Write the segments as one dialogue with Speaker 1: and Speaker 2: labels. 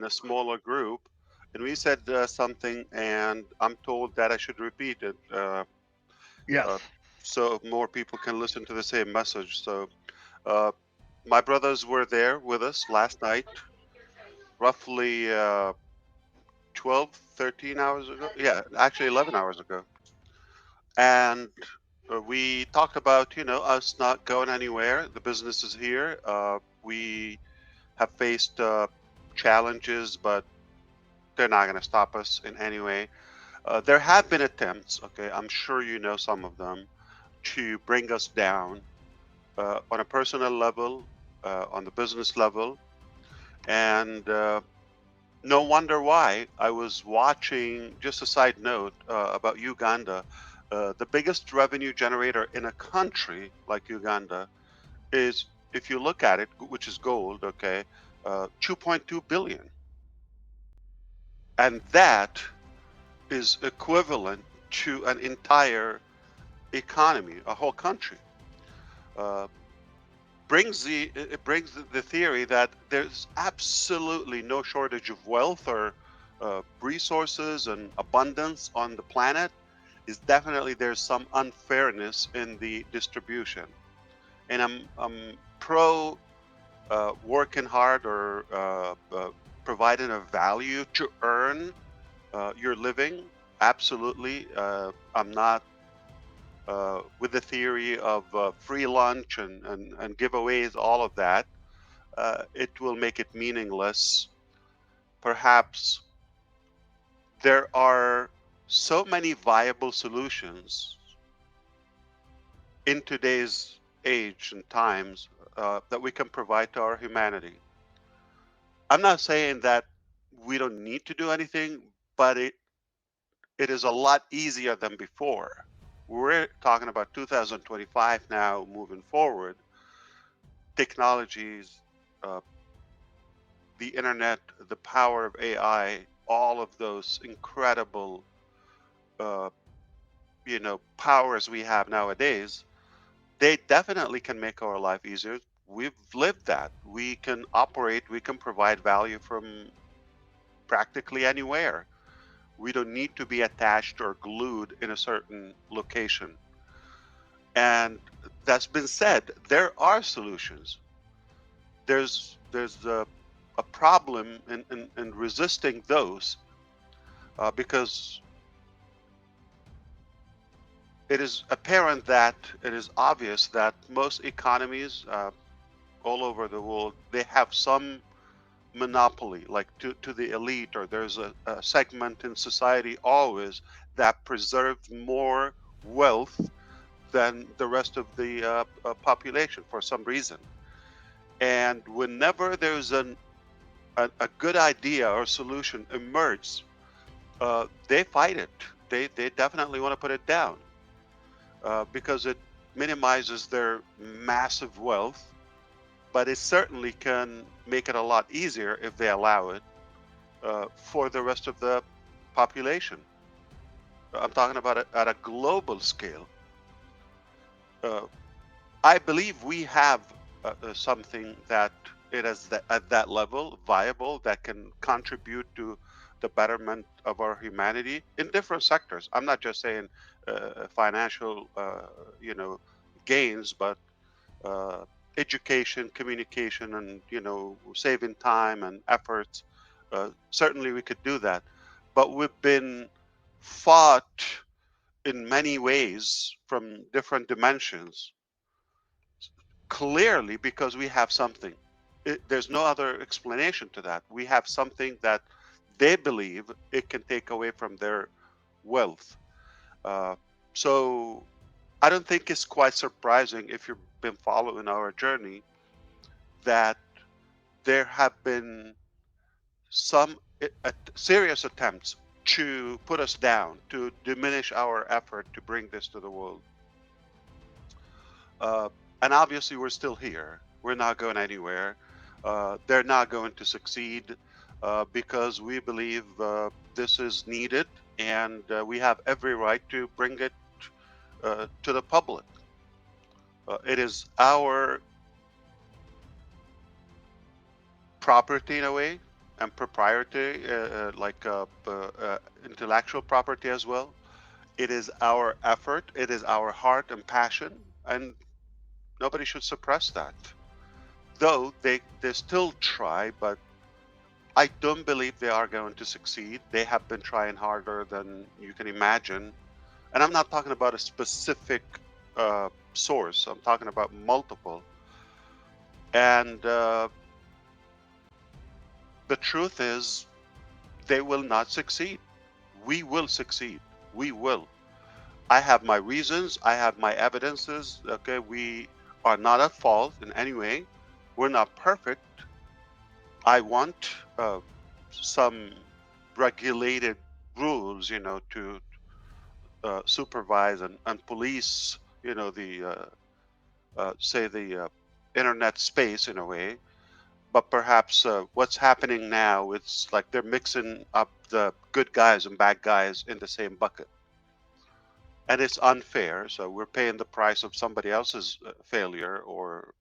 Speaker 1: in a smaller group, and we said something, and I'm told that I should repeat it uh,
Speaker 2: Yes.
Speaker 1: so more people can listen to the same message. So, uh, my brothers were there with us last night, roughly 12, 13 hours ago. Yeah, actually 11 hours ago. And we talked about, us not going anywhere. The business is here. We have faced challenges, but they're not going to stop us in any way. There have been attempts, okay, I'm sure you know some of them, to bring us down on a personal level, on the business level. And no wonder why. I was watching, just a side note about Uganda. The biggest revenue generator in a country like Uganda is, if you look at it, which is gold, okay, 2.2 billion. And that is equivalent to an entire economy, a whole country. Uh, it brings the theory that there's absolutely no shortage of wealth or resources and abundance on the planet. Is definitely there's some unfairness in the distribution, and I'm pro working hard or providing a value to earn your living. Absolutely, I'm not with the theory of free lunch and giveaways, all of that. It will make it meaningless. Perhaps there are so many viable solutions in today's age and times that we can provide to our humanity. I'm not saying that we don't need to do anything, but it is a lot easier than before. We're talking about 2025 now, moving forward. Technologies, uh, the internet, the power of AI, all of those incredible, uh, powers we have nowadays, they definitely can make our life easier. We've lived that. We can operate, we can provide value from practically anywhere. We don't need to be attached or glued in a certain location. And that's been said, there are solutions. There's a problem in resisting those because it is apparent that it is obvious that most economies all over the world, they have some monopoly, like to the elite, or there's a segment in society always that preserves more wealth than the rest of the population for some reason. And whenever there's a good idea or solution emerges, they fight it. They definitely want to put it down because it minimizes their massive wealth, but it certainly can make it a lot easier if they allow it for the rest of the population. I'm talking about it at a global scale. Uh, I believe we have something that it is at that level viable that can contribute to the betterment of our humanity in different sectors. I'm not just saying financial, gains, but uh, education, communication, and saving time and efforts. Certainly, we could do that, but we've been fought in many ways from different dimensions, clearly because we have something. There's no other explanation to that. We have something that they believe it can take away from their wealth. Uh, so I don't think it's quite surprising, if you've been following our journey, that there have been some serious attempts to put us down, to diminish our effort to bring this to the world. Uh, and obviously, we're still here. We're not going anywhere. They're not going to succeed because we believe this is needed, and we have every right to bring it to the public. It is our property in a way, and propriety, intellectual property as well. It is our effort, it is our heart and passion, and nobody should suppress that. Though they still try, but I don't believe they are going to succeed. They have been trying harder than you can imagine. And I'm not talking about a specific source, I'm talking about multiple. And the truth is, they will not succeed. We will succeed. We will. I have my reasons, I have my evidences. Okay, we are not at fault in any way. We're not perfect. I want some regulated rules, to supervise and police, the say the internet space in a way. But perhaps what's happening now, it's like they're mixing up the good guys and bad guys in the same bucket, and it's unfair. So we're paying the price of somebody else's failure or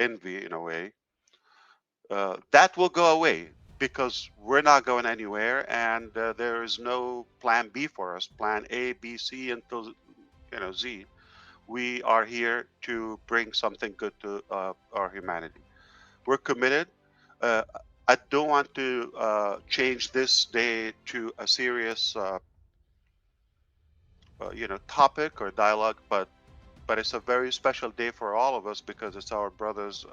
Speaker 1: envy in a way. That will go away because we're not going anywhere, and there is no plan B for us. Plan A, B, C until Z. We are here to bring something good to our humanity. We're committed. Uh, I don't want to change this day to a serious, topic or dialogue, but it's a very special day for all of us because it's our brother's,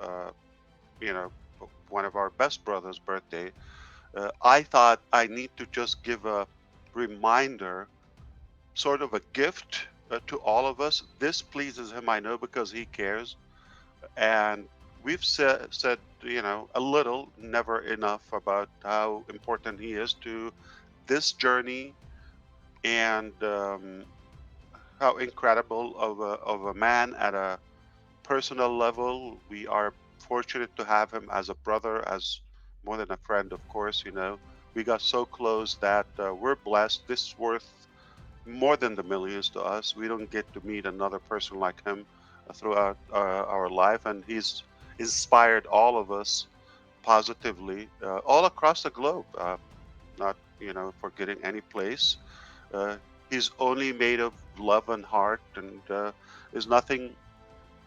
Speaker 1: you know, one of our best brothers' birthday. I thought I need to just give a reminder, sort of a gift to all of us. This pleases him, I know, because he cares. And we've said, a little, never enough, about how important he is to this journey, and how incredible of a man at a personal level. We are fortunate to have him as a brother, as more than a friend, of course. We got so close that we're blessed. This is worth more than the millions to us. We don't get to meet another person like him throughout our life, and he's inspired all of us positively all across the globe. Not forgetting any place. Uh, he's only made of love and heart, and there's nothing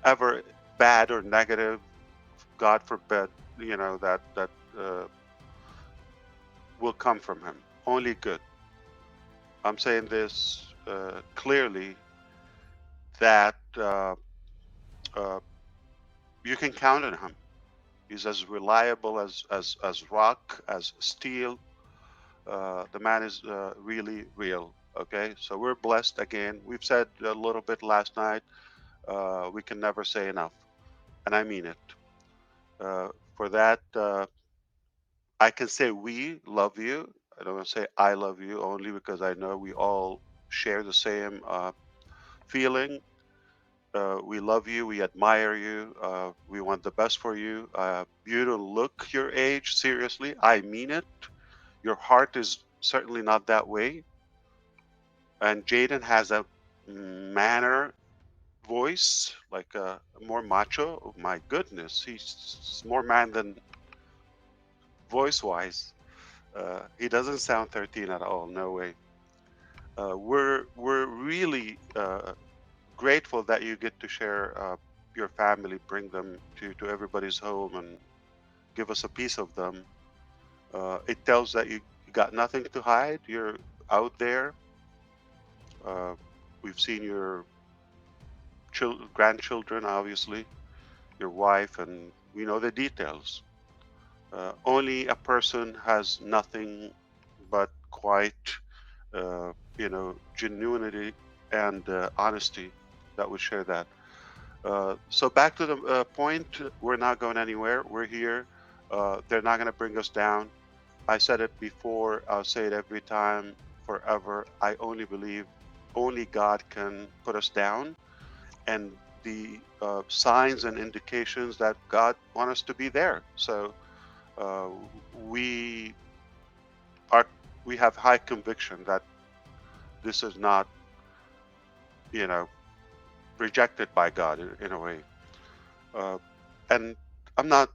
Speaker 1: ever bad or negative, God forbid, that will come from him. Only good. I'm saying this clearly, that you can count on him. He's as reliable as rock, as steel. The man is really real. Okay, so we're blessed again. We've said a little bit last night. We can never say enough, and I mean it. For that, I can say we love you. I don't want to say I love you, only because I know we all share the same feeling. We love you. We admire you. We want the best for you. You don't look your age, seriously. I mean it. Your heart is certainly not that way. And Jaden has a manner, voice, like a more macho. Oh, my goodness, he's more man than voice wise. He doesn't sound 13 at all. No way. We're really grateful that you get to share your family, bring them to everybody's home, and give us a piece of them. It tells that you got nothing to hide. You're out there. Uh, we've seen your grandchildren, obviously, your wife, and we know the details. Only a person has nothing but quite, genuinity and honesty that would share that. So back to the point, we're not going anywhere. We're here. They're not going to bring us down. I said it before. I'll say it every time, forever. I only believe only God can put us down, and the signs and indications that God wants us to be there. So uh, we are we have high conviction that this is not, you know, rejected by God in a way. Uh, and I'm not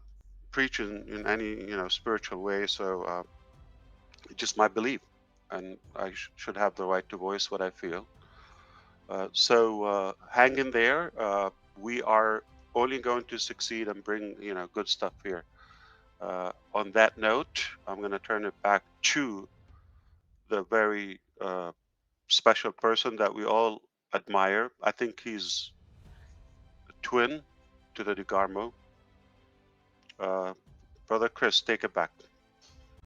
Speaker 1: preach in any spiritual way. So it's just my belief, and I should have the right to voice what I feel. So hang in there. We are only going to succeed and bring good stuff here. On that note, I'm going to turn it back to the very special person that we all admire. I think he's a twin to the DeGarmo. Uh, Brother Chris, take it back.